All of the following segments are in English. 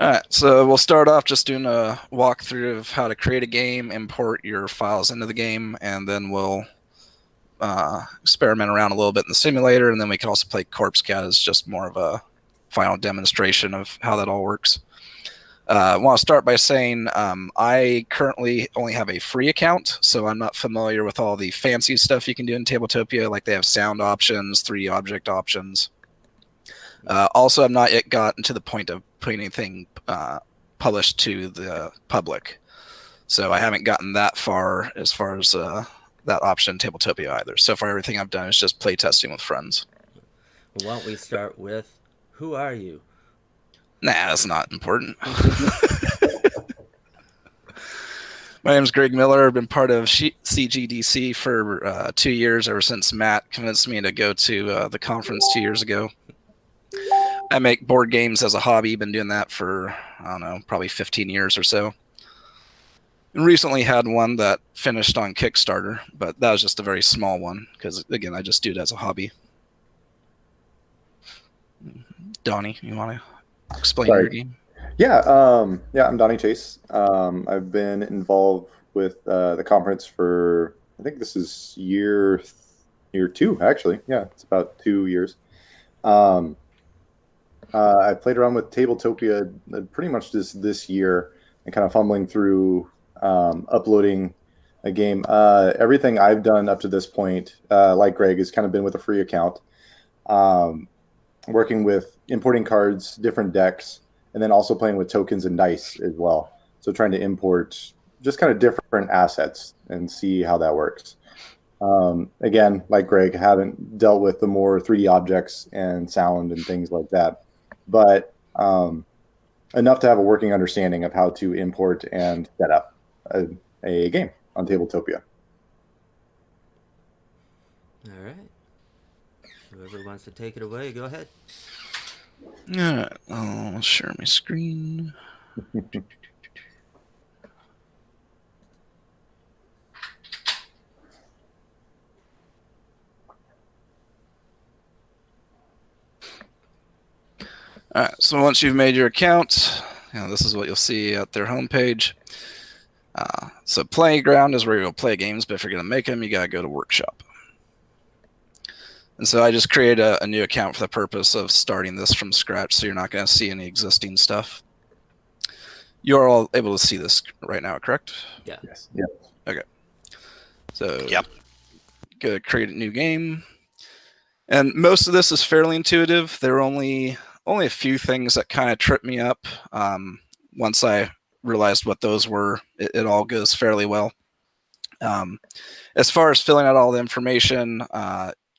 All right, so we'll start off just doing a walkthrough of how to create a game, import your files into the game, and then we'll experiment around a little bit in the simulator, and then we can also play Corpse Cat as just more of a final demonstration of how that all works. I want to start by saying I currently only have a free account, so I'm not familiar with all the fancy stuff you can do in Tabletopia, like they have sound options, 3D object options. Also, I've not yet gotten to the point of putting anything published to the public. So I haven't gotten that far as that option in Tabletopia either. So far, everything I've done is just play testing with friends. Well, why don't we start with, who are you? Nah, that's not important. My name's Greg Miller. I've been part of CGDC for 2 years, ever since Matt convinced me to go to the conference 2 years ago. I make board games as a hobby. Been doing that for, I don't know, probably 15 years or so. And recently had one that finished on Kickstarter, but that was just a very small one because, again, I just do it as a hobby. Donnie, you want to explain your game? Yeah, I'm Donnie Chase. I've been involved with the conference for, I think this is year 2, actually. Yeah, it's about 2 years. I played around with Tabletopia pretty much this year and kind of fumbling through uploading a game. Everything I've done up to this point, like Greg, has kind of been with a free account, working with importing cards, different decks, and then also playing with tokens and dice as well. So trying to import just kind of different assets and see how that works. Again, like Greg, haven't dealt with the more 3D objects and sound and things like that, but enough to have a working understanding of how to import and set up a game on Tabletopia. All right. Whoever wants to take it away, go ahead. All right, I'll share my screen. All right, so once you've made your account, this is what you'll see at their homepage. So Playground is where you'll play games, but if you're going to make them, you got to go to Workshop. And so I just created a new account for the purpose of starting this from scratch, so you're not going to see any existing stuff. You're all able to see this right now, correct? Yeah. Yes. Yeah. Okay. So go to create a new game. And most of this is fairly intuitive. There are only a few things that kind of trip me up. Once I realized what those were, it all goes fairly well. As far as filling out all the information,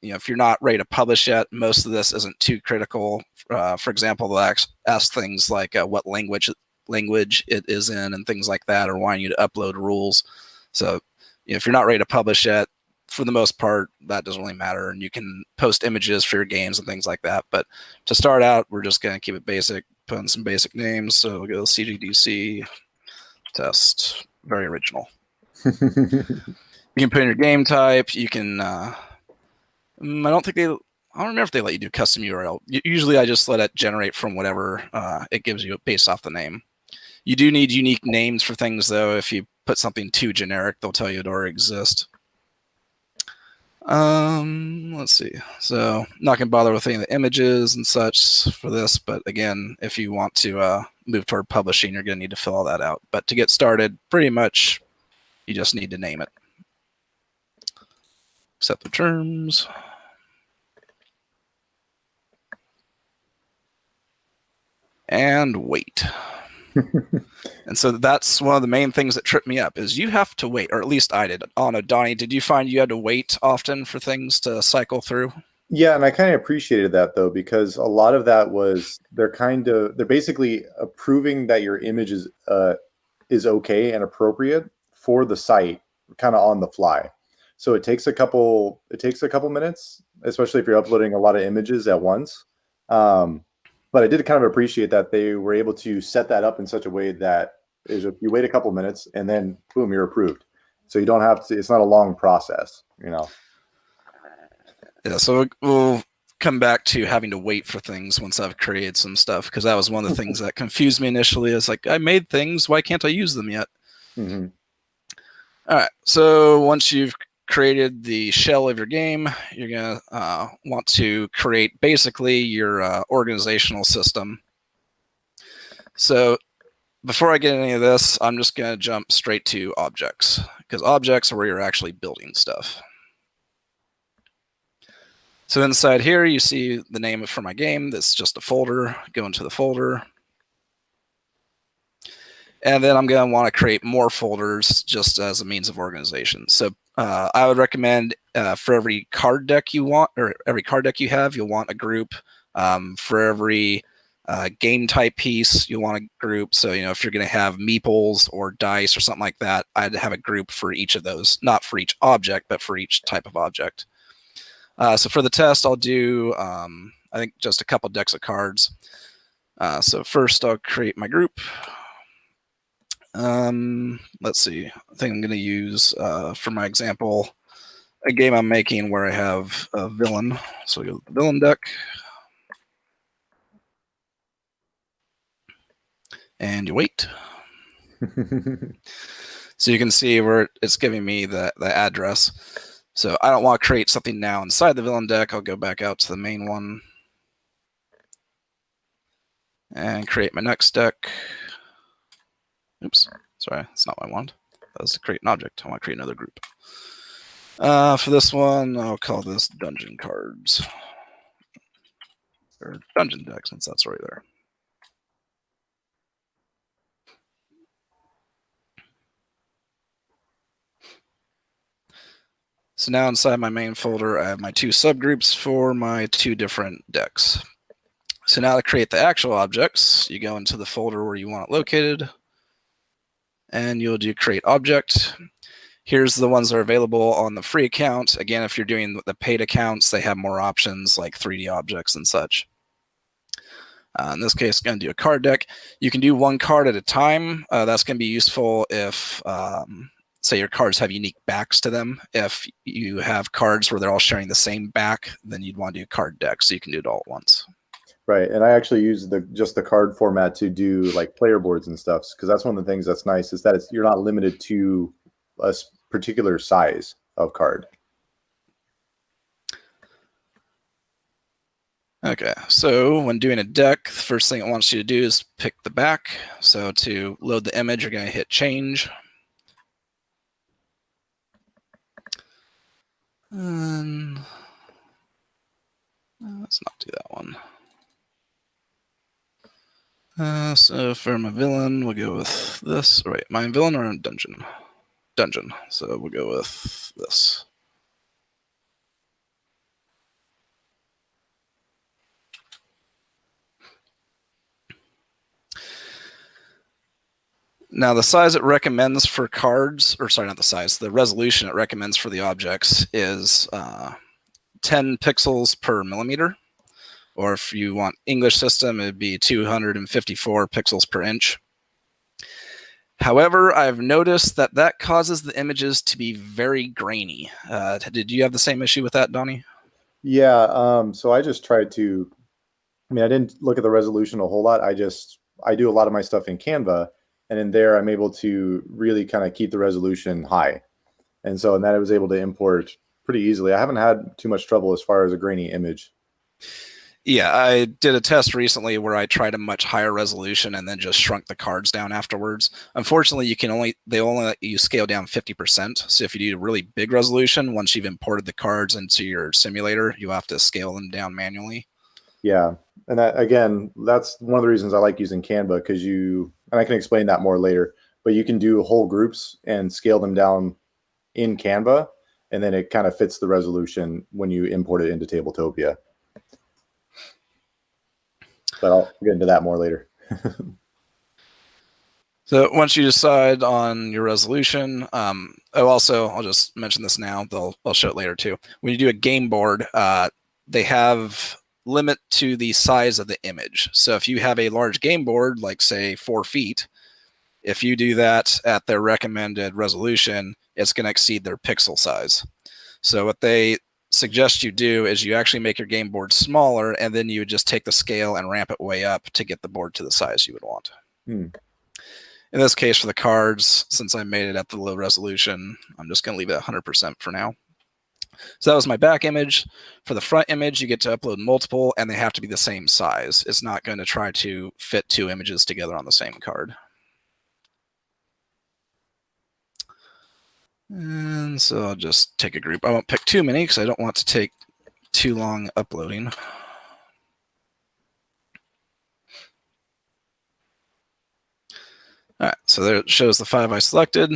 if you're not ready to publish yet, most of this isn't too critical. For example, they'll ask things like what language it is in and things like that, or wanting you to upload rules. So if you're not ready to publish yet, for the most part, that doesn't really matter, and you can post images for your games and things like that. But to start out, we're just going to keep it basic, put in some basic names. So we'll go CGDC test, very original. You can put in your game type. You can I don't remember if they let you do custom URL. Usually I just let it generate from whatever it gives you based off the name. You do need unique names for things, though. If you put something too generic, they'll tell you it already exists. Let's see. So not going to bother with any of the images and such for this, but again, if you want to move toward publishing, you're going to need to fill all that out. But to get started, pretty much you just need to name it. Accept the terms. And wait. And so that's one of the main things that tripped me up is you have to wait, or at least I did. I don't know, Donnie, did you find you had to wait often for things to cycle through? Yeah, and I kind of appreciated that, though, because a lot of that was they're basically approving that your image is okay and appropriate for the site, kind of on the fly. So it takes a couple minutes, especially if you're uploading a lot of images at once. But I did kind of appreciate that they were able to set that up in such a way that you wait a couple minutes and then boom, you're approved. So you don't have to. It's not a long process, Yeah, so we'll come back to having to wait for things once I've created some stuff, because that was one of the things that confused me initially. Is like, I made things, why can't I use them yet? Mm-hmm. All right, so once you've created the shell of your game, you're gonna want to create basically your organizational system. So before I get any of this, I'm just gonna jump straight to objects, because objects are where you're actually building stuff. So inside here, you see the name for my game. That's just a folder. Go into the folder. And then I'm going to want to create more folders just as a means of organization. So I would recommend for every card deck you want, or every card deck you have, you'll want a group. For every game type piece, you'll want a group. So, if you're going to have meeples or dice or something like that, I'd have a group for each of those, not for each object, but for each type of object. So for the test, I'll do, I think, just a couple decks of cards. So first, I'll create my group. Let's see. I think I'm going to use, for my example, a game I'm making where I have a villain. So we go to the villain deck. And you wait. So you can see where it's giving me the address. So I don't want to create something now inside the villain deck. I'll go back out to the main one and create my next deck. Oops, sorry, that's not what I want. That was to create an object. I want to create another group. For this one, I'll call this dungeon cards. Or dungeon deck, since that's right there. So now inside my main folder, I have my two subgroups for my two different decks. So now to create the actual objects, you go into the folder where you want it located, and you'll do create object. Here's the ones that are available on the free account. Again, if you're doing the paid accounts, they have more options like 3D objects and such. In this case, going to do a card deck. You can do one card at a time. That's going to be useful if say your cards have unique backs to them. If you have cards where they're all sharing the same back, then you'd want to do a card deck so you can do it all at once. Right, and I actually use just the card format to do like player boards and stuff, because that's one of the things that's nice is that you're not limited to a particular size of card. Okay, so when doing a deck, the first thing it wants you to do is pick the back. So to load the image, you're going to hit change. And let's not do that one. So for my villain, we'll go with this. All right, my villain or dungeon? Dungeon. So we'll go with this. Now the size it recommends for cards, or sorry, not the size, the resolution it recommends for the objects is 10 pixels per millimeter. Or if you want English system, it'd be 254 pixels per inch. However, I've noticed that causes the images to be very grainy. Did you have the same issue with that, Donnie? Yeah, so I just tried to, I didn't look at the resolution a whole lot. I do a lot of my stuff in Canva, and in there I'm able to really kind of keep the resolution high. And so in that I was able to import pretty easily. I haven't had too much trouble as far as a grainy image. Yeah, I did a test recently where I tried a much higher resolution and then just shrunk the cards down afterwards. Unfortunately, they only let you scale down 50%. So if you do a really big resolution, once you've imported the cards into your simulator, you have to scale them down manually. Yeah, and that's one of the reasons I like using Canva, because and I can explain that more later, but you can do whole groups and scale them down in Canva, and then it kind of fits the resolution when you import it into Tabletopia. But I'll get into that more later. So once you decide on your resolution, I'll just mention this now, I'll show it later too. When you do a game board, they have limit to the size of the image. So if you have a large game board, like say 4 feet, if you do that at their recommended resolution, it's going to exceed their pixel size. So what they suggest you do is you actually make your game board smaller, and then you would just take the scale and ramp it way up to get the board to the size you would want. In this case, for the cards, since I made it at the low resolution, I'm just going to leave it 100% for now. So that was my back image. For the front image, you get to upload multiple, and they have to be the same size. It's not going to try to fit 2 images together on the same card. And so I'll just take a group. I won't pick too many because I don't want to take too long uploading. All right, so there it shows the 5 I selected.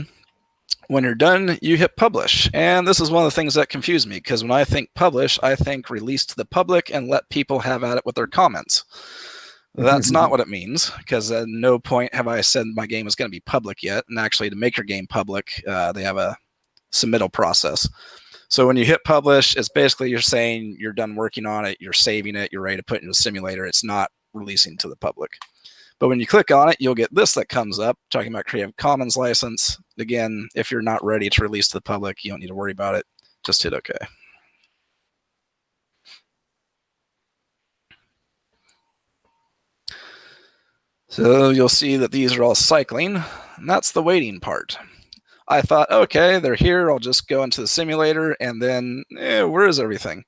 When you're done, you hit publish. And this is one of the things that confuse me, because when I think publish, I think release to the public and let people have at it with their comments. That's not what it means, because at no point have I said my game is going to be public yet. And actually, to make your game public, they have a submittal process. So when you hit publish, it's basically you're saying you're done working on it, you're saving it, you're ready to put it in the simulator. It's not releasing to the public. But when you click on it, you'll get this that comes up talking about Creative Commons license. Again, if you're not ready to release to the public, you don't need to worry about it. Just hit OK. So you'll see that these are all cycling, and that's the waiting part. I thought, okay, they're here. I'll just go into the simulator, and then where is everything?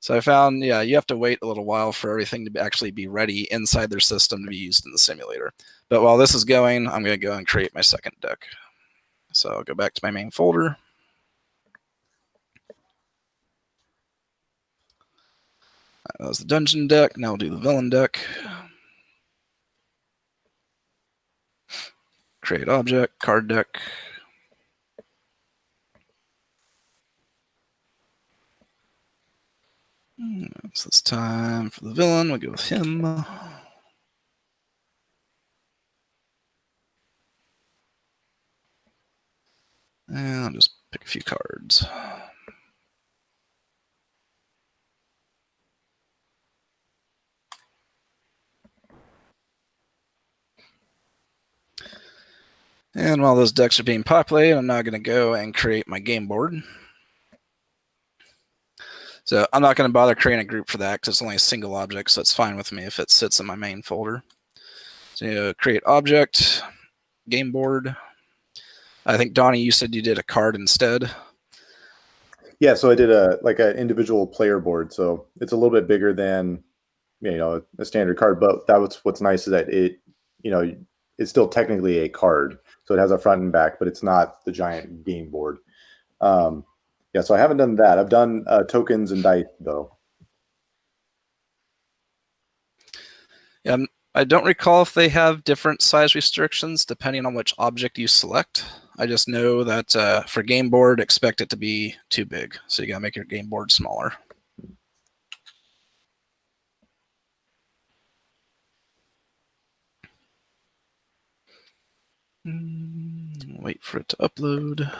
So I found, yeah, you have to wait a little while for everything to actually be ready inside their system to be used in the simulator. But while this is going, I'm going to go and create my second deck. So I'll go back to my main folder. That was the dungeon deck. Now we'll do the villain deck. Create object, card deck. So this time for the villain, we'll go with him. And I'll just pick a few cards. And while those decks are being populated, I'm now going to go and create my game board. So I'm not going to bother creating a group for that because it's only a single object, so it's fine with me if it sits in my main folder. So create object, game board. I think, Donnie, you said you did a card instead. Yeah, so I did an individual player board, so it's a little bit bigger than a standard card. But what's nice is that it's still technically a card, so it has a front and back, but it's not the giant game board. Yeah, so I haven't done that. I've done tokens and dice though. Yeah, I don't recall if they have different size restrictions depending on which object you select. I just know that for game board, expect it to be too big. So you got to make your game board smaller. Wait for it to upload.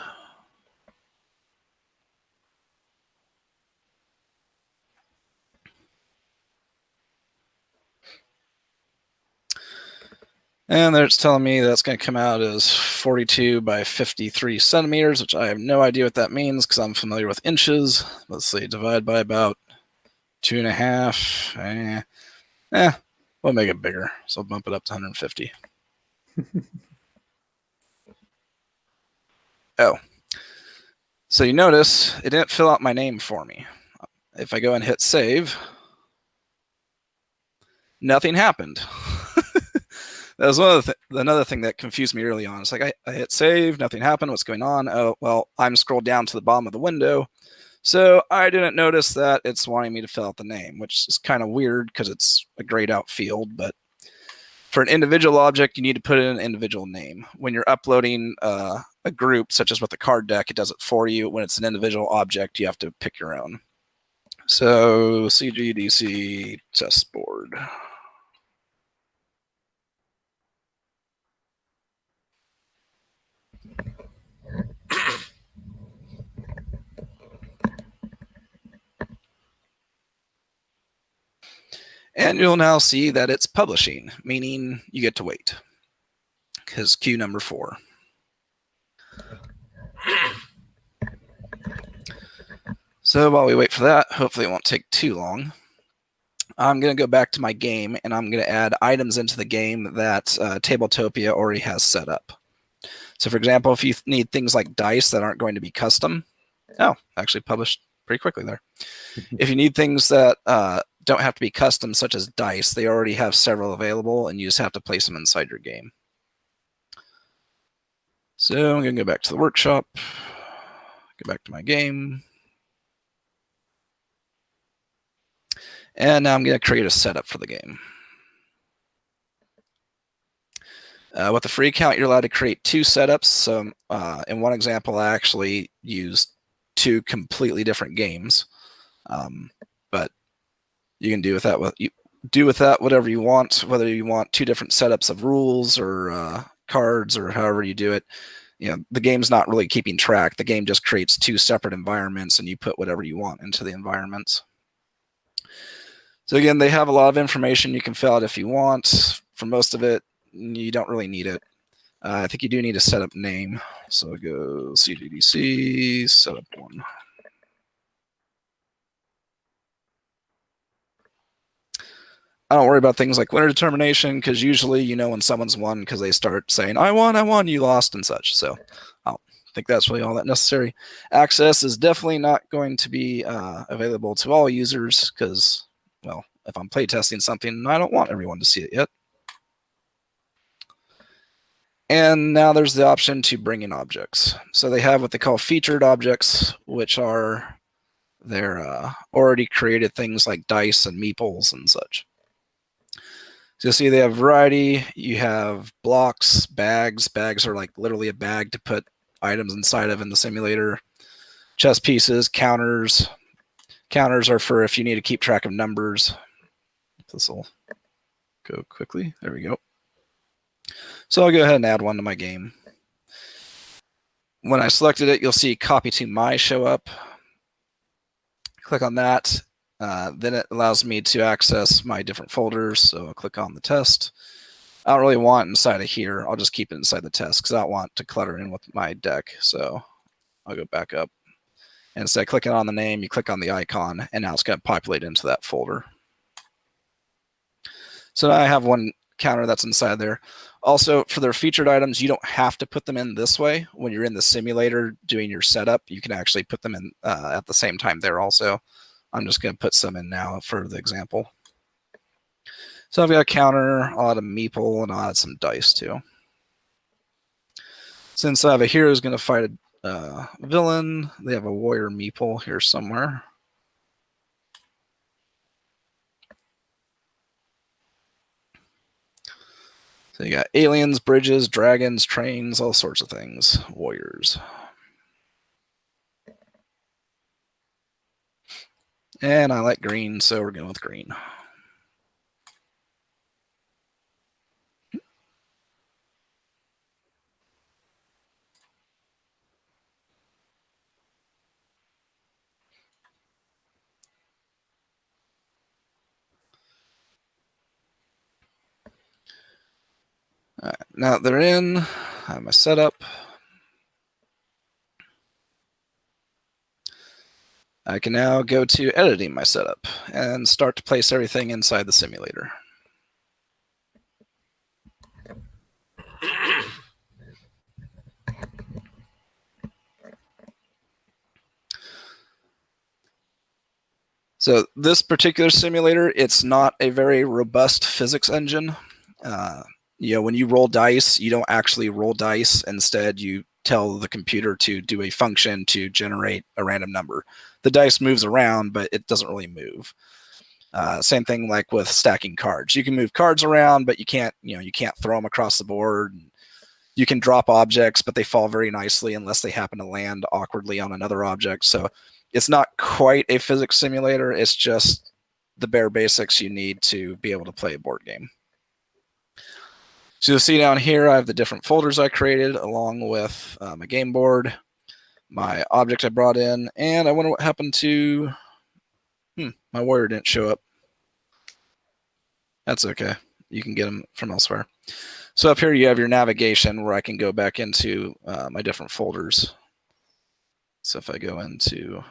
And there it's telling me that's going to come out as 42 by 53 centimeters, which I have no idea what that means because I'm familiar with inches. Let's see, divide by about 2.5. We'll make it bigger. So I'll bump it up to 150. Oh, so you notice it didn't fill out my name for me. If I go and hit save, nothing happened. That was another thing that confused me early on. It's like I hit save, nothing happened. What's going on? Oh, well, I'm scrolled down to the bottom of the window. So I didn't notice that it's wanting me to fill out the name, which is kind of weird because it's a grayed out field. But for an individual object, you need to put in an individual name. When you're uploading a group, such as with the card deck, it does it for you. When it's an individual object, you have to pick your own. So CGDC chessboard. And you'll now see that it's publishing, meaning you get to wait. Because cue number 4. So while we wait for that, hopefully it won't take too long. I'm going to go back to my game, and I'm going to add items into the game that Tabletopia already has set up. So for example, if you need things like dice that aren't going to be custom, actually published pretty quickly there. If you need things that don't have to be custom, such as dice, they already have several available, and you just have to place them inside your game. So I'm going to go back to the workshop, go back to my game, and now I'm going to create a setup for the game. With the free account, you're allowed to create 2 setups. So in one example, I actually used 2 completely different games, but you can do with that whatever you want. Whether you want 2 different setups of rules or cards or however you do it, the game's not really keeping track. The game just creates 2 separate environments, and you put whatever you want into the environments. So again, they have a lot of information you can fill out if you want. For most of it, you don't really need it. I think you do need a setup name. So go CGDC setup 1. I don't worry about things like winner determination, because usually you know when someone's won because they start saying, I won, you lost, and such. So I don't think that's really all that necessary. Access is definitely not going to be available to all users because, well, if I'm playtesting something, I don't want everyone to see it yet. And now there's the option to bring in objects. So they have what they call featured objects, which are their already created things like dice and meeples and such. So you'll see they have variety. You have blocks, bags. Bags are like literally a bag to put items inside of in the simulator. Chess pieces, counters. Counters are for if you need to keep track of numbers. This will go quickly. There we go. So I'll go ahead and add one to my game. When I selected it, you'll see copy to my show up. Click on that. Then it allows me to access my different folders. So I'll click on the test. I don't really want it inside of here. I'll just keep it inside the test because I don't want to clutter in with my deck. So I'll go back up. And instead of clicking on the name, you click on the icon, and now it's going to populate into that folder. So now I have one counter that's inside there. Also, for their featured items, you don't have to put them in this way. When you're in the simulator doing your setup, you can actually put them in at the same time there also. I'm just going to put some in now for the example. So I've got a counter, I'll add a meeple, and I'll add some dice too. Since I have a hero who's going to fight a villain, they have a warrior meeple here somewhere. So you got aliens, bridges, dragons, trains, all sorts of things. Warriors. And I like green, so we're going with green. All right, now that they're in, I have my setup. I can now go to editing my setup and start to place everything inside the simulator. So this particular simulator, it's not a very robust physics engine. When you roll dice, you don't actually roll dice. Instead, you tell the computer to do a function to generate a random number. The dice moves around, but it doesn't really move. Same thing like with stacking cards. You can move cards around, but you can't throw them across the board. You can drop objects, but they fall very nicely unless they happen to land awkwardly on another object. So it's not quite a physics simulator. It's just the bare basics you need to be able to play a board game. So you'll see down here, I have the different folders I created along with my game board, my object I brought in, and I wonder what happened to, my warrior didn't show up. That's okay. You can get them from elsewhere. So up here you have your navigation where I can go back into my different folders. So if I go into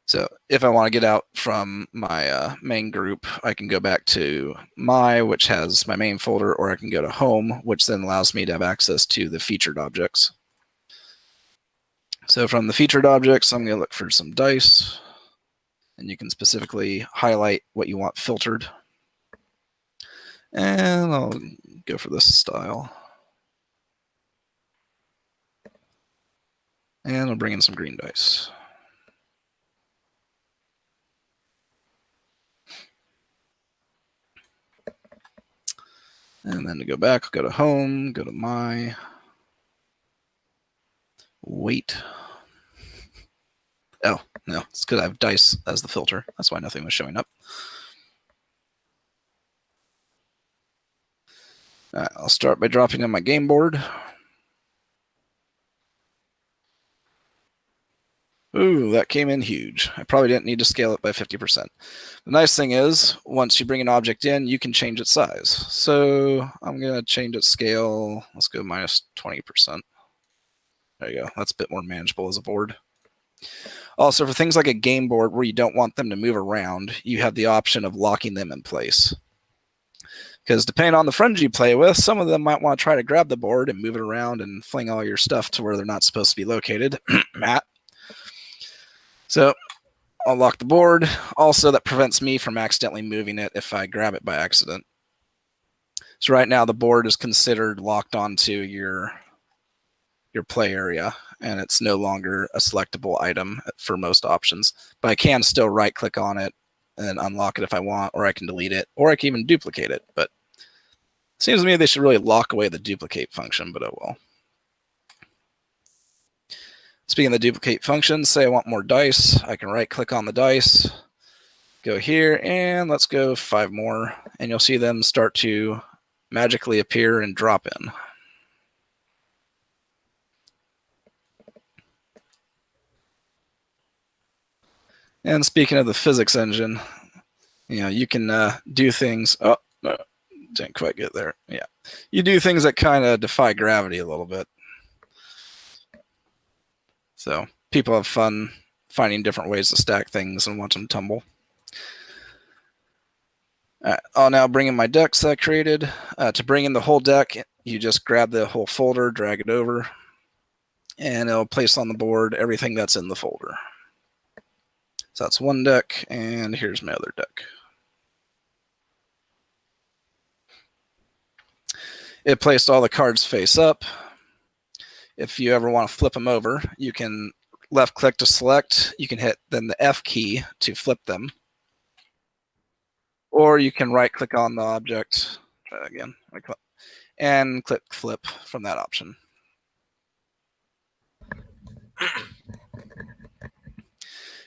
So if I want to get out from my main group, I can go back to my, which has my main folder, or I can go to home, which then allows me to have access to the featured objects. So from the featured objects, I'm going to look for some dice, and you can specifically highlight what you want filtered. And I'll go for this style. And I'll bring in some green dice. And then to go back, I'll go to home, go to my, wait. Oh, no, it's because I have dice as the filter. That's why nothing was showing up. All right, I'll start by dropping in my game board. Ooh, that came in huge. I probably didn't need to scale it by 50%. The nice thing is, once you bring an object in, you can change its size. So I'm going to change its scale. Let's go minus 20%. There you go. That's a bit more manageable as a board. Also, for things like a game board where you don't want them to move around, you have the option of locking them in place. Because depending on the friends you play with, some of them might want to try to grab the board and move it around and fling all your stuff to where they're not supposed to be located. Matt. So I'll lock the board. Also, that prevents me from accidentally moving it if I grab it by accident. So right now the board is considered locked onto your play area, and it's no longer a selectable item for most options. But I can still right click on it and unlock it if I want, or I can delete it, or I can even duplicate it. But it seems to me they should really lock away the duplicate function, but oh well. Speaking of the duplicate function, say I want more dice, I can right click on the dice, go here, and let's go 5 more, and you'll see them start to magically appear and drop in. And speaking of the physics engine, you can do things. Oh, no, didn't quite get there. Yeah, you do things that kind of defy gravity a little bit. So people have fun finding different ways to stack things and watch them tumble. I'll now bring in my decks that I created. To bring in the whole deck, you just grab the whole folder, drag it over, and it'll place on the board everything that's in the folder. So that's one deck, and here's my other deck. It placed all the cards face up. If you ever want to flip them over, you can left click to select. You can hit then the F key to flip them. Or you can right click on the object, try that again, and click flip from that option.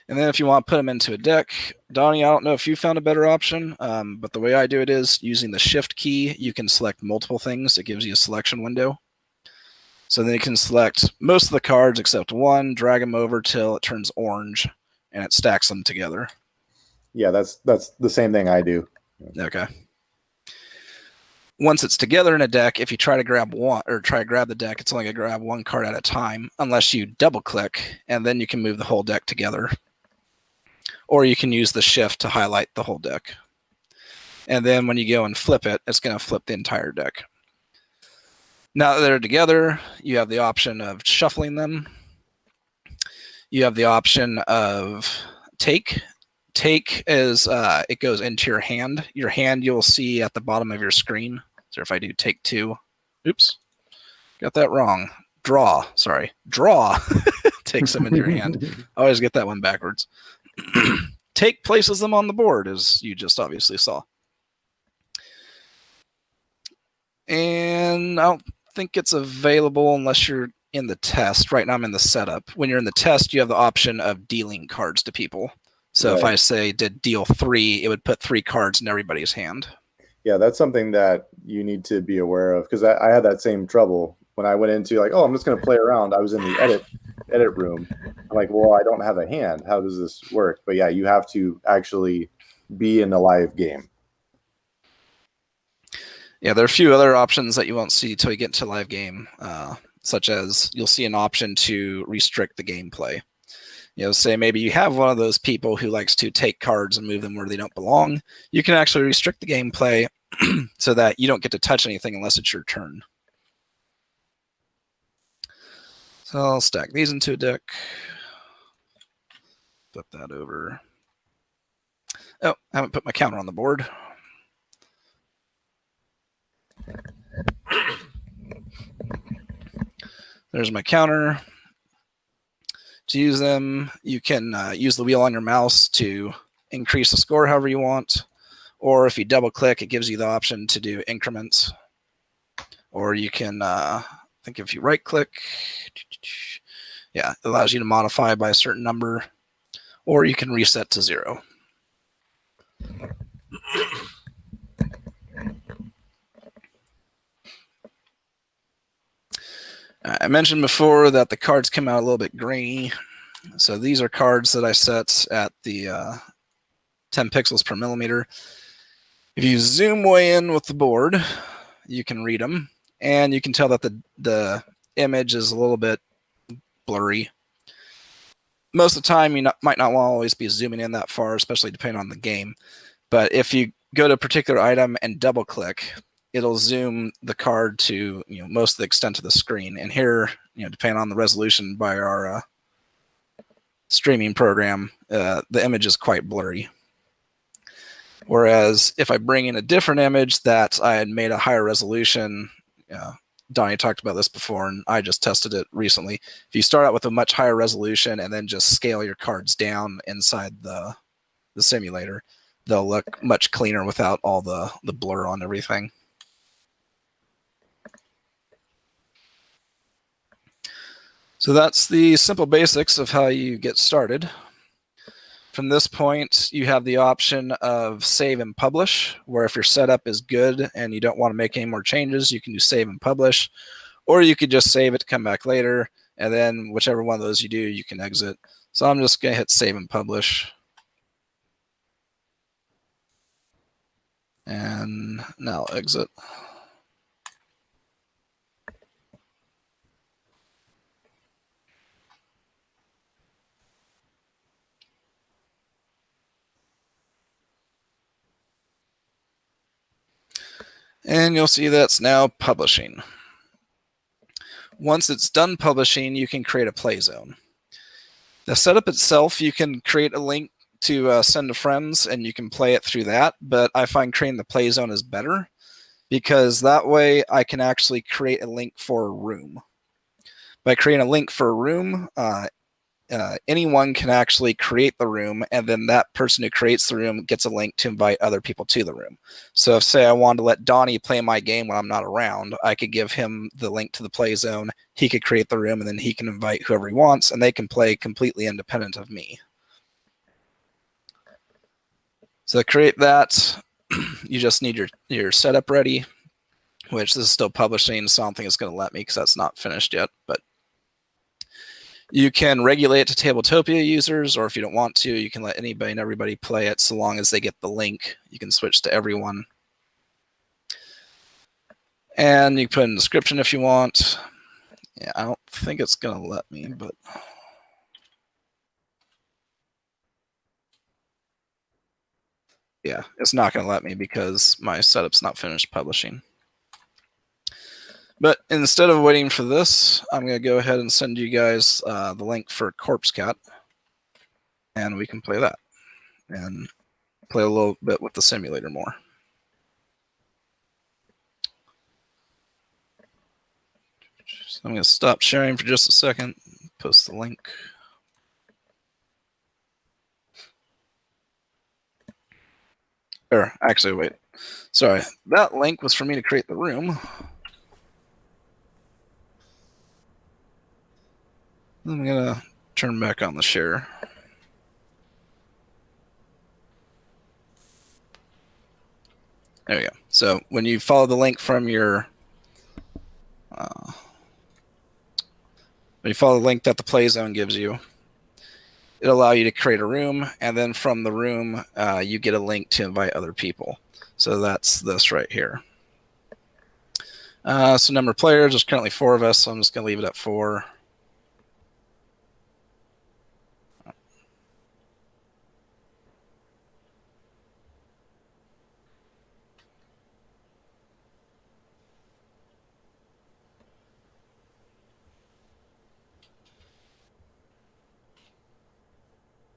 And then if you want to put them into a deck, Donnie, I don't know if you found a better option, but the way I do it is using the shift key, you can select multiple things. It gives you a selection window. So then you can select most of the cards except one, drag them over till it turns orange, and it stacks them together. Yeah, that's the same thing I do. Okay. Once it's together in a deck, if you try to grab one or try to grab the deck, it's only going to grab one card at a time, unless you double click, and then you can move the whole deck together. Or you can use the shift to highlight the whole deck. And then when you go and flip it, it's going to flip the entire deck. Now that they're together, you have the option of shuffling them. You have the option of take. Take is it goes into your hand. Your hand you'll see at the bottom of your screen. So if I do take 2, oops, got that wrong. Draw, sorry, draw takes them into your hand. I always get that one backwards. Take places them on the board, as you just obviously saw. And I don't think it's available unless you're in the test. Right now I'm in the setup. When you're in the test, you have the option of dealing cards to people. So if I say did deal 3, it would put 3 cards in everybody's hand. Yeah, that's something that you need to be aware of, because I had that same trouble when I went into like, oh, I'm just going to play around. I was in the edit room. I'm like, well, I don't have a hand. How does this work? But yeah, you have to actually be in the live game. Yeah, there are a few other options that you won't see till you get into live game, such as you'll see an option to restrict the gameplay. say maybe you have one of those people who likes to take cards and move them where they don't belong. You can actually restrict the gameplay so that you don't get to touch anything unless it's your turn. So I'll stack these into a deck. Flip that over. Oh, I haven't put my counter on the board. There's my counter. To use them, you can use the wheel on your mouse to increase the score however you want. Or if you double click, it gives you the option to do increments. Or you can, I think if you right click, yeah, it allows you to modify by a certain number. Or you can reset to 0. I mentioned before that the cards come out a little bit grainy. So these are cards that I set at the 10 pixels per millimeter. If you zoom way in with the board, you can read them, and you can tell that the image is a little bit blurry. Most of the time, you might not want to always be zooming in that far, especially depending on the game. But if you go to a particular item and double click, it'll zoom the card to most of the extent of the screen. And here, depending on the resolution by our streaming program, the image is quite blurry. Whereas if I bring in a different image that I had made a higher resolution, Donnie talked about this before, and I just tested it recently. If you start out with a much higher resolution and then just scale your cards down inside the simulator, they'll look much cleaner without all the blur on everything. So that's the simple basics of how you get started. From this point, you have the option of save and publish, where if your setup is good and you don't want to make any more changes, you can do save and publish, or you could just save it to come back later, and then whichever one of those you do, you can exit. So I'm just going to hit save and publish. And now exit. And you'll see that's now publishing. Once it's done publishing, you can create a play zone. The setup itself, you can create a link to send to friends, and you can play it through that. But I find creating the play zone is better, because that way I can actually create a link for a room. By creating a link for a room, anyone can actually create the room, and then that person who creates the room gets a link to invite other people to the room. So if, say, I wanted to let Donnie play my game when I'm not around, I could give him the link to the play zone, he could create the room, and then he can invite whoever he wants, and they can play completely independent of me. So to create that, you just need your setup ready, which this is still publishing, so I don't think it's going to let me because that's not finished yet. But you can regulate it to Tabletopia users, or if you don't want to, you can let anybody and everybody play it so long as they get the link. You can switch to everyone. And you can put in a description if you want. Yeah, I don't think it's going to let me, but... yeah, it's not going to let me because my setup's not finished publishing. But instead of waiting for this, I'm going to go ahead and send you guys the link for Corpse Cat, and we can play that and play a little bit with the simulator more. So I'm going to stop sharing for just a second, post the link. Or actually, wait. Sorry, that link was for me to create the room. I'm going to turn back on the share. There we go. So when you follow the link from your... when you follow the link that the play zone gives you, it'll allow you to create a room, and then from the room, you get a link to invite other people. So that's this right here. So number of players, there's currently 4 of us, so I'm just going to leave it at 4.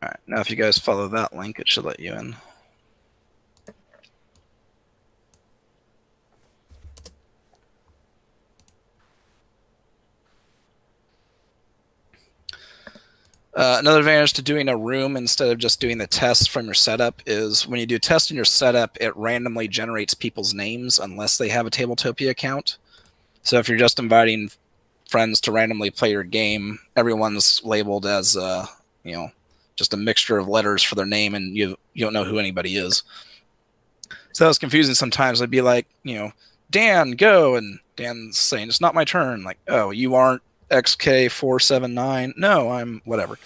All right, now if you guys follow that link, it should let you in. Another advantage to doing a room instead of just doing the test from your setup is when you do a test in your setup, it randomly generates people's names unless they have a Tabletopia account. So if you're just inviting friends to randomly play your game, everyone's labeled as just a mixture of letters for their name, and you don't know who anybody is. So that was confusing sometimes. I'd be like, Dan, go, and Dan's saying it's not my turn. Like, oh, you aren't XK479. No, I'm whatever.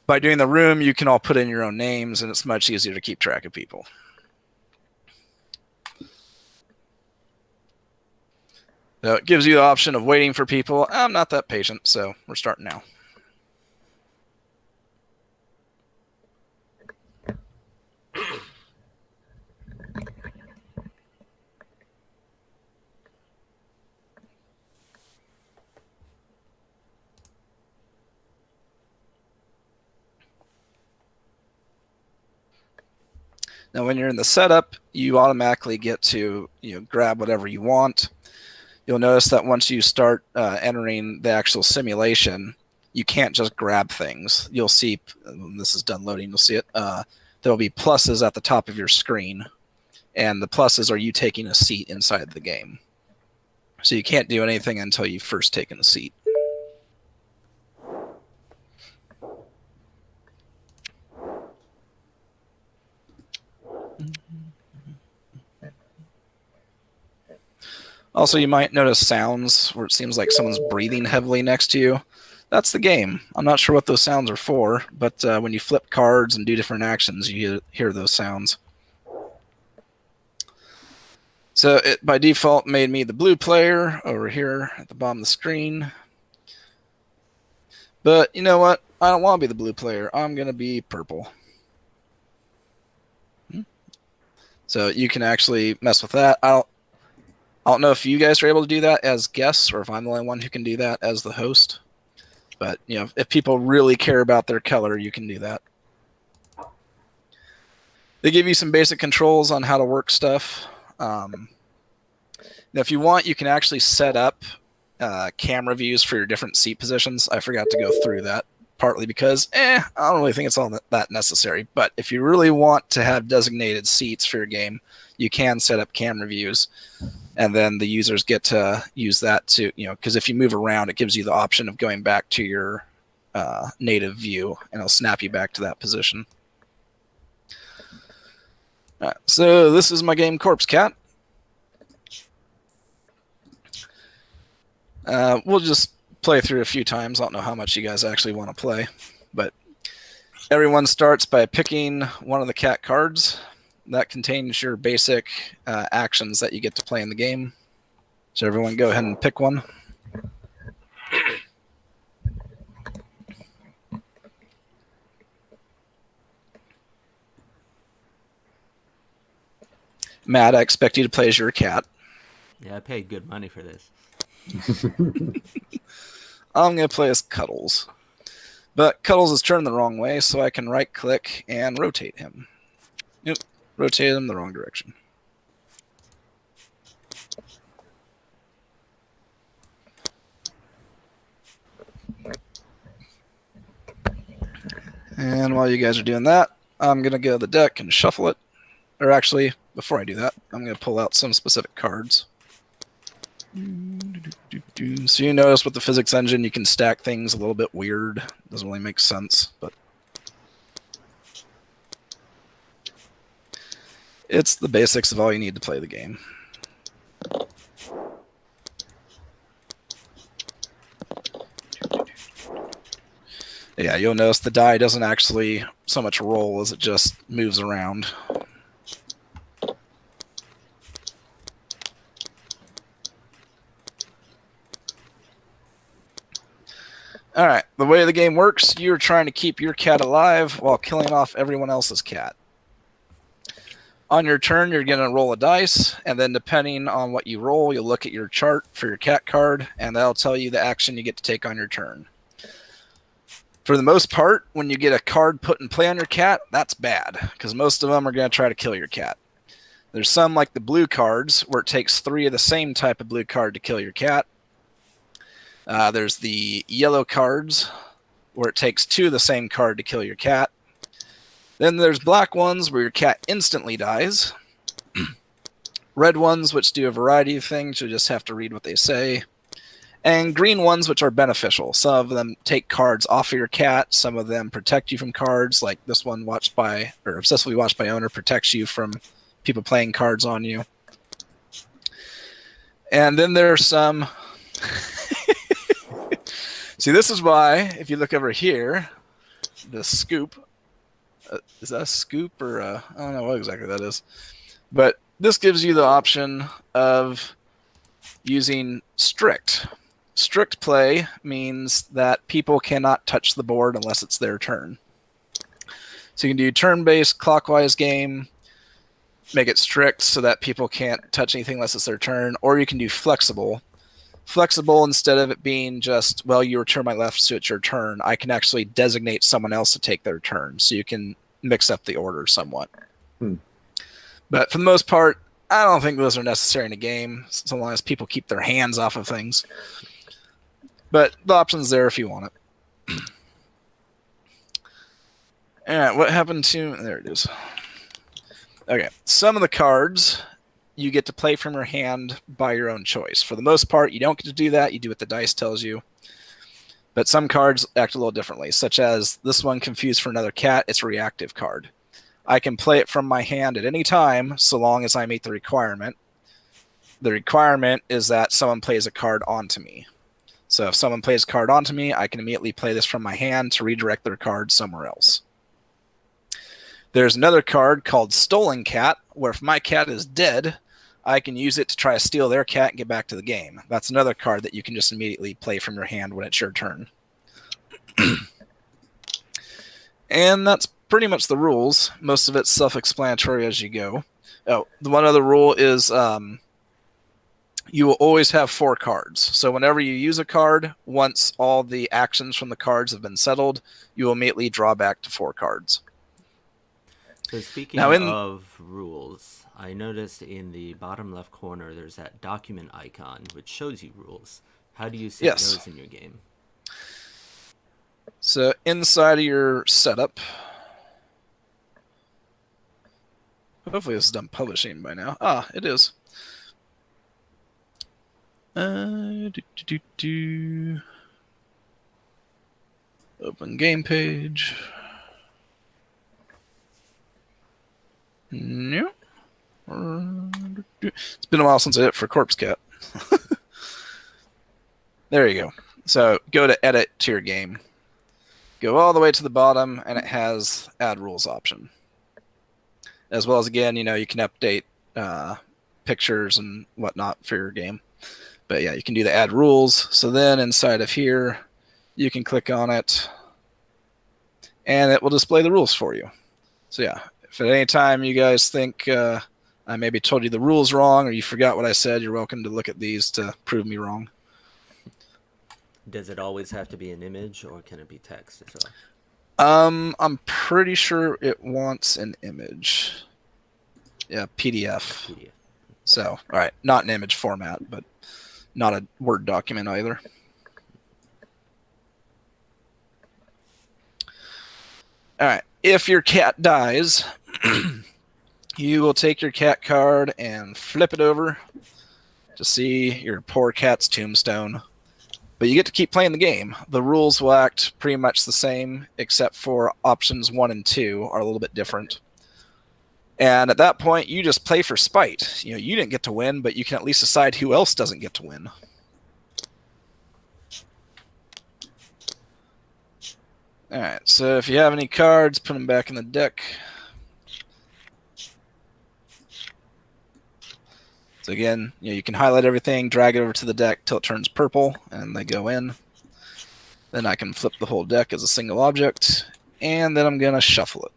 By doing the room, you can all put in your own names, and it's much easier to keep track of people. So it gives you the option of waiting for people. I'm not that patient, so we're starting now. Now, when you're in the setup, you automatically get to grab whatever you want. You'll notice that once you start entering the actual simulation, you can't just grab things. You'll see, when this is done loading, you'll see it. There'll be pluses at the top of your screen, and the pluses are you taking a seat inside the game. So you can't do anything until you've first taken a seat. Also, you might notice sounds where it seems like someone's breathing heavily next to you. That's the game. I'm not sure what those sounds are for, but when you flip cards and do different actions, you hear those sounds. So it, by default, made me the blue player over here at the bottom of the screen. But you know what? I don't want to be the blue player. I'm going to be purple. So you can actually mess with that. I don't know if you guys are able to do that as guests or if I'm the only one who can do that as the host. But, if people really care about their color, you can do that. They give you some basic controls on how to work stuff. Now, if you want, you can actually set up camera views for your different seat positions. I forgot to go through that, partly because I don't really think it's all that necessary. But if you really want to have designated seats for your game, you can set up camera views. And then the users get to use that to, because if you move around, it gives you the option of going back to your native view, and it'll snap you back to that position. All right, so this is my game Corpse Cat. We'll just play through a few times. I don't know how much you guys actually want to play, but everyone starts by picking one of the cat cards. That contains your basic actions that you get to play in the game. So everyone go ahead and pick one. Matt, I expect you to play as your cat. Yeah, I paid good money for this. I'm going to play as Cuddles. But Cuddles is turned the wrong way, so I can right-click and rotate him. Yep. Rotate them the wrong direction. And while you guys are doing that, I'm going to go to the deck and shuffle it. Or actually, before I do that, I'm going to pull out some specific cards. So you notice with the physics engine, you can stack things a little bit weird. Doesn't really make sense, but it's the basics of all you need to play the game. Yeah, you'll notice the die doesn't actually so much roll as it just moves around. All right, the way the game works, you're trying to keep your cat alive while killing off everyone else's cat. On your turn, you're going to roll a dice, and then depending on what you roll, you'll look at your chart for your cat card, and that'll tell you the action you get to take on your turn. For the most part, when you get a card put in play on your cat, that's bad, because most of them are going to try to kill your cat. There's some like the blue cards, where it takes 3 of the same type of blue card to kill your cat. There's the yellow cards, where it takes 2 of the same card to kill your cat. Then there's black ones, where your cat instantly dies. Red ones, which do a variety of things. You just have to read what they say. And green ones, which are beneficial. Some of them take cards off of your cat. Some of them protect you from cards, like this one, Obsessively Watched by Owner, protects you from people playing cards on you. And then there are some... See, this is why, if you look over here, the scoop... is that a scoop or I don't know what exactly that is. But this gives you the option of using strict. Strict play means that people cannot touch the board unless it's their turn. So you can do turn-based clockwise game, make it strict so that people can't touch anything unless it's their turn, or you can do flexible. Flexible, instead of it being just, well, your turn my left, so it's your turn, I can actually designate someone else to take their turn, so you can mix up the order somewhat. But for the most part, I don't think those are necessary in a game, so long as people keep their hands off of things. But the option's there if you want it. Alright, what happened to... There it is. Okay, some of the cards you get to play from your hand by your own choice. For the most part, you don't get to do that. You do what the dice tells you. But some cards act a little differently, such as this one, Confused for Another Cat. It's a reactive card. I can play it from my hand at any time, so long as I meet the requirement. The requirement is that someone plays a card onto me. So if someone plays a card onto me, I can immediately play this from my hand to redirect their card somewhere else. There's another card called Stolen Cat, where if my cat is dead, I can use it to try to steal their cat and get back to the game. That's another card that you can just immediately play from your hand when it's your turn. And that's pretty much the rules. Most of it's self-explanatory as you go. Oh, the one other rule is you will always have 4 cards. So whenever you use a card, once all the actions from the cards have been settled, you will immediately draw back to 4 cards. So speaking of rules, I noticed in the bottom left corner there's that document icon which shows you rules. How do you set those in your game? So inside of your setup, hopefully this is done publishing by now. Ah, it is. Open game page. No. It's been a while since I did it for Corpse Cat. There you go. So go to edit to your game. Go all the way to the bottom, and it has add rules option. As well as, again, you can update pictures and whatnot for your game. But yeah, you can do the add rules. So then inside of here, you can click on it, and it will display the rules for you. So yeah, if at any time you guys think I maybe told you the rules wrong or you forgot what I said, you're welcome to look at these to prove me wrong. Does it always have to be an image, or can it be text as well? I'm pretty sure it wants an image. Yeah, PDF. So, all right, not an image format, but not a Word document either. All right, if your cat dies, you will take your cat card and flip it over to see your poor cat's tombstone. But you get to keep playing the game. The rules will act pretty much the same, except for options 1 and 2 are a little bit different. And at that point, you just play for spite. You didn't get to win, but you can at least decide who else doesn't get to win. Alright, so if you have any cards, put them back in the deck. So again, you can highlight everything, drag it over to the deck till it turns purple, and they go in. Then I can flip the whole deck as a single object, and then I'm going to shuffle it.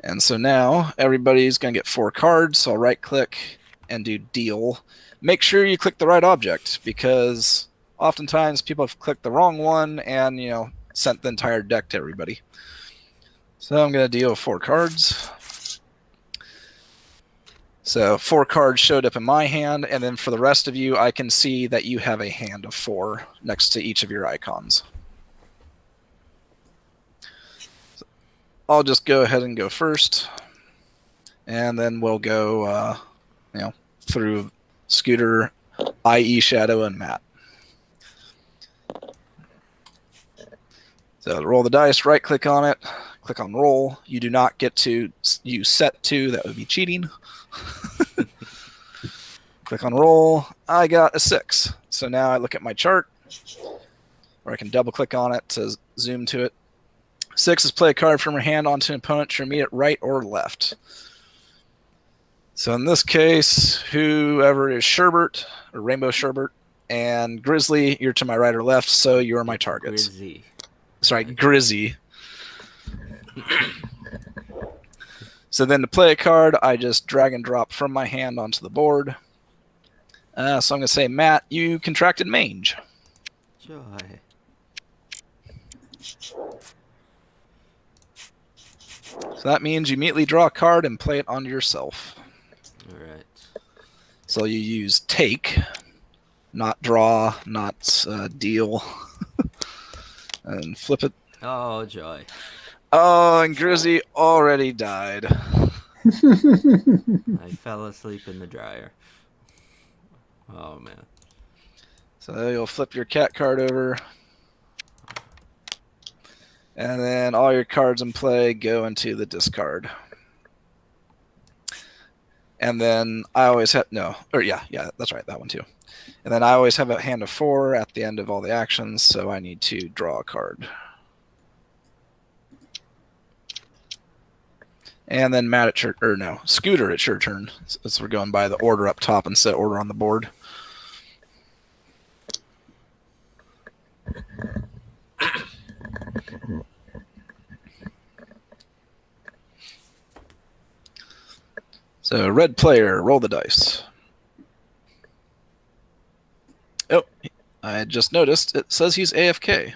And so now everybody's going to get 4 cards, so I'll right-click and do deal. Make sure you click the right object, because oftentimes people have clicked the wrong one and, sent the entire deck to everybody. So I'm going to deal 4 cards. So 4 cards showed up in my hand, and then for the rest of you, I can see that you have a hand of 4 next to each of your icons. So I'll just go ahead and go first, and then we'll go, through Scooter, IE Shadow, and Matt. So roll the dice, right-click on it, click on roll. You do not get to use set 2. That would be cheating. Click on roll. I got a 6. So now I look at my chart, or I can double-click on it to zoom to it. 6 is play a card from your hand onto an opponent to your immediate right or left. So in this case, whoever is Sherbert, or Rainbow Sherbert, and Grizzly, you're to my right or left, so you're my targets. Grizzy. Sorry, Grizzy. So then to play a card, I just drag and drop from my hand onto the board. So I'm going to say, Matt, you contracted mange. Joy. So that means you immediately draw a card and play it onto yourself. All right. So you use take, not draw, not deal, and flip it. Oh, joy. Oh, and Grizzy already died. I fell asleep in the dryer. Oh, man. So you'll flip your cat card over. And then all your cards in play go into the discard. And then I always have, that's right, that one too. And then I always have a hand of 4 at the end of all the actions, so I need to draw a card. And then Matt, Scooter, it's your turn. So we're going by the order up top instead of order on the board. So red player, roll the dice. Oh, I just noticed it says he's AFK.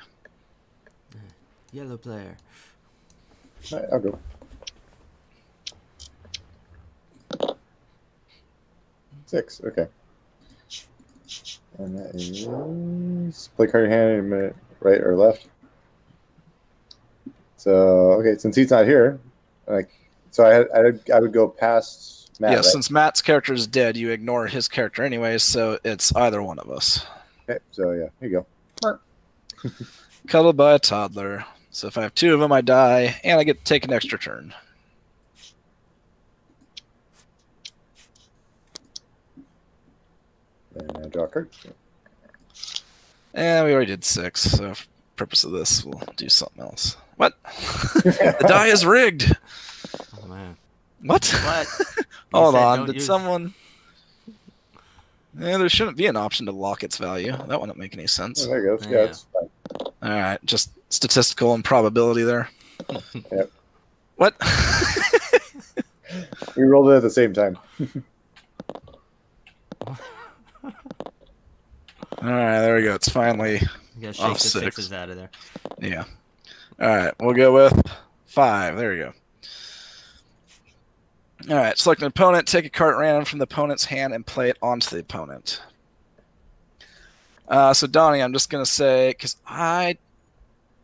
Yellow player. All right, I'll go. Six, okay. And that is play card in hand in a minute, right or left. So okay, since he's not here, so I would go past Matt. Yeah, right? Since Matt's character is dead, you ignore his character anyways, so it's either one of us. Okay, so yeah, here you go. Cuddled by a toddler. So if I have 2 of them, I die, and I get to take an extra turn. And I draw a card. And we already did 6, so for the purpose of this, we'll do something else. What? The die is rigged! Oh, man. What? What? Hold on, someone... there shouldn't be an option to lock its value. That wouldn't make any sense. Oh, there you go. Yeah, it's fine. Alright, just statistical improbability there. Yep. What? We rolled it at the same time. Alright, there we go. It's finally You gotta shake off the 6. 6s out of there. Yeah. Alright, we'll go with 5. There we go. Alright, select an opponent, take a card at random from the opponent's hand, and play it onto the opponent. So Donnie, I'm just going to say, because I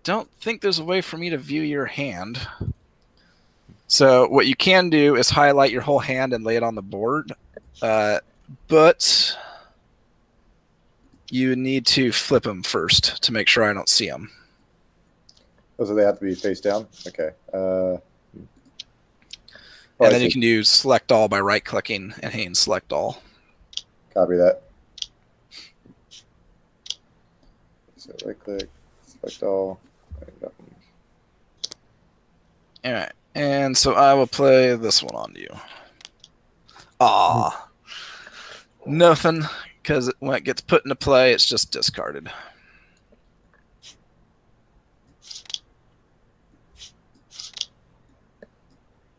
don't think there's a way for me to view your hand. So what you can do is highlight your whole hand and lay it on the board. But you need to flip them first to make sure I don't see them. Oh, so they have to be face down? Okay. And then you can do select all by right-clicking and hitting select all. Copy that. So right-click, select all. All right, and so I will play this one on you. Nothing, because when it gets put into play, it's just discarded.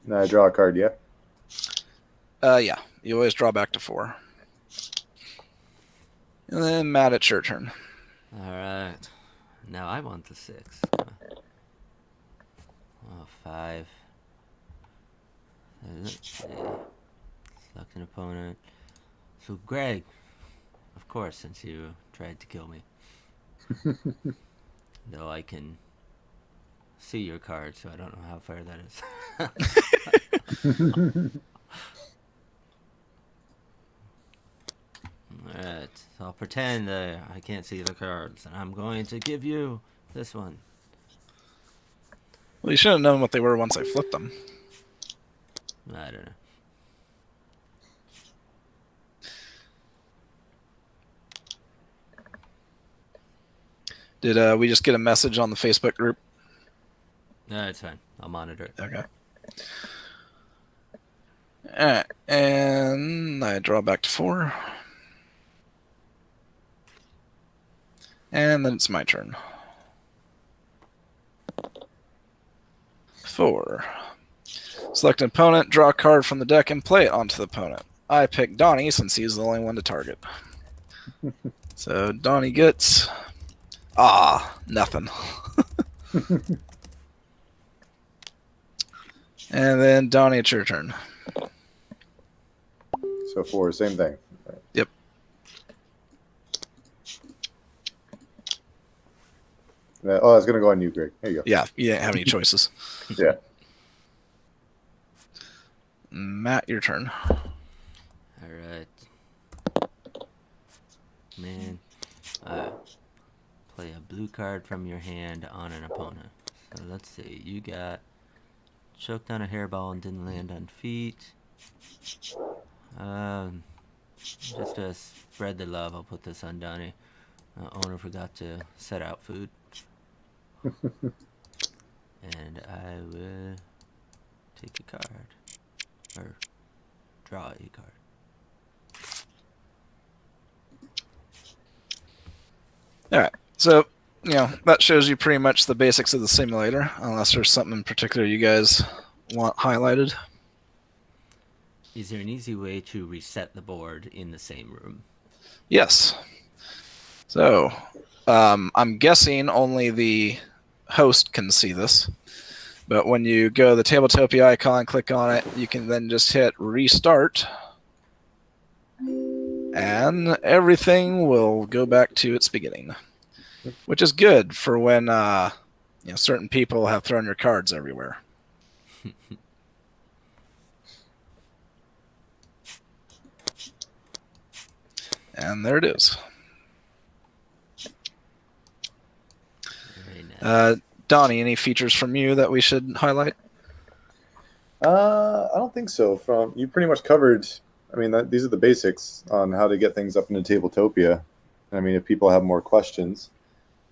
Now I draw a card, yeah? Yeah, you always draw back to 4. And then Matt, it's your turn. All right. Now I want the 6. Oh, 5. Let's see. Select an opponent. So, Greg, of course, since you tried to kill me. Though I can see your card, so I don't know how fair that is. Alright, so I'll pretend I can't see the cards, and I'm going to give you this one. Well, you should have known what they were once I flipped them. I don't know. Did we just get a message on the Facebook group? No, it's fine. I'll monitor it. Okay. Alright, and I draw back to 4. And then it's my turn. 4. Select an opponent, draw a card from the deck, and play it onto the opponent. I pick Donnie since he's the only one to target. So Donnie gets... nothing. And then Donnie, it's your turn. So 4, same thing. Yep. Oh, it's going to go on you, Greg. There you go. Yeah, you didn't have any choices. Yeah. Matt, your turn. Alright. Man. Play a blue card from your hand on an opponent. So let's see. You got choked on a hairball and didn't land on feet. Just to spread the love, I'll put this on Donnie. Owner forgot to set out food. And I will take a card. Or draw a card. Alright, so, that shows you pretty much the basics of the simulator, unless there's something in particular you guys want highlighted. Is there an easy way to reset the board in the same room? Yes. So, I'm guessing only the host can see this. But when you go to the Tabletopia icon, click on it, you can then just hit restart. And everything will go back to its beginning. Which is good for when certain people have thrown your cards everywhere. And there it is. Very nice. Donnie, any features from you that we should highlight? I don't think so. You pretty much covered. I mean, these are the basics on how to get things up into Tabletopia. I mean, if people have more questions,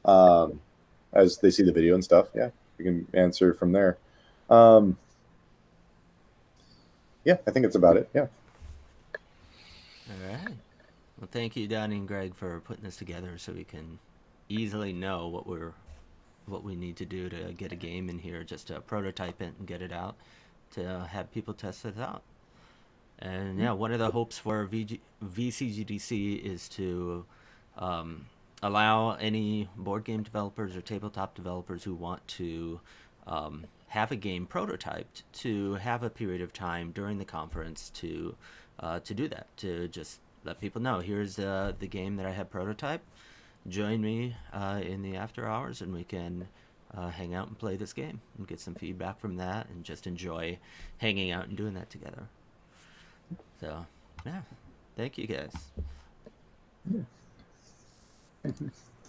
as they see the video and stuff, yeah, we can answer from there. Yeah, I think it's about it. Yeah. All right. Well, thank you, Donnie and Greg, for putting this together so we can easily know what we need to do to get a game in here, just to prototype it and get it out, to have people test it out. And yeah, one of the hopes for VCGDC is to allow any board game developers or tabletop developers who want to have a game prototyped to have a period of time during the conference to do that, to just let people know, here's the game that I have prototyped. Join me in the after hours and we can hang out and play this game and get some feedback from that and just enjoy hanging out and doing that together. So, yeah, thank you guys. Yeah.